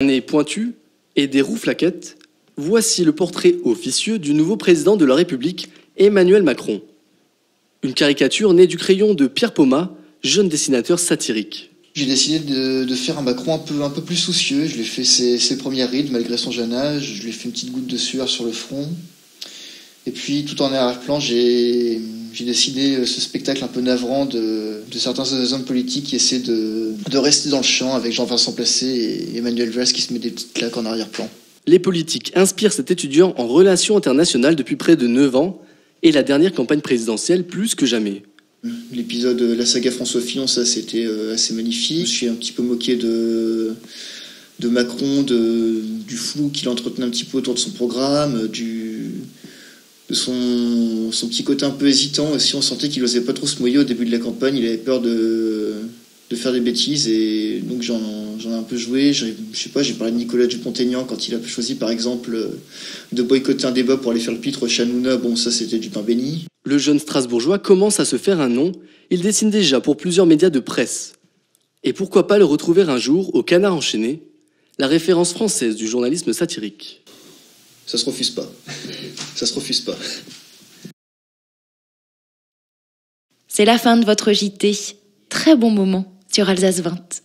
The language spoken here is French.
Un nez pointu et des rouflaquettes, voici le portrait officieux du nouveau président de la République, Emmanuel Macron. Une caricature née du crayon de Pierre Poma, jeune dessinateur satirique. J'ai décidé de faire un Macron un peu plus soucieux. Je lui ai fait ses premières rides malgré son jeune âge. Je lui ai fait une petite goutte de sueur sur le front. Et puis tout en arrière-plan, j'ai décidé ce spectacle un peu navrant de certains hommes politiques qui essaient de rester dans le champ avec Jean-Vincent Placé et Emmanuel Valls qui se met des petites claques en arrière-plan. Les politiques inspirent cet étudiant en relations internationales depuis près de 9 ans et la dernière campagne présidentielle plus que jamais. L'épisode La saga François Fillon, ça c'était assez magnifique. Je suis un petit peu moqué de Macron, du flou qu'il entretenait un petit peu autour de son programme, de son petit côté un peu hésitant aussi. On sentait qu'il n'osait pas trop se mouiller au début de la campagne, il avait peur de faire des bêtises et donc j'en ai un peu joué. Je sais pas, j'ai parlé de Nicolas Dupont-Aignan quand il a choisi par exemple de boycotter un débat pour aller faire le pitre chez Hanouna. Bon, ça c'était du pain béni. Le jeune Strasbourgeois commence à se faire un nom, il dessine déjà pour plusieurs médias de presse. Et pourquoi pas le retrouver un jour au Canard enchaîné, la référence française du journalisme satirique. Ça se refuse pas. Ça se refuse pas. C'est la fin de votre JT. Très bon moment sur Alsace 20.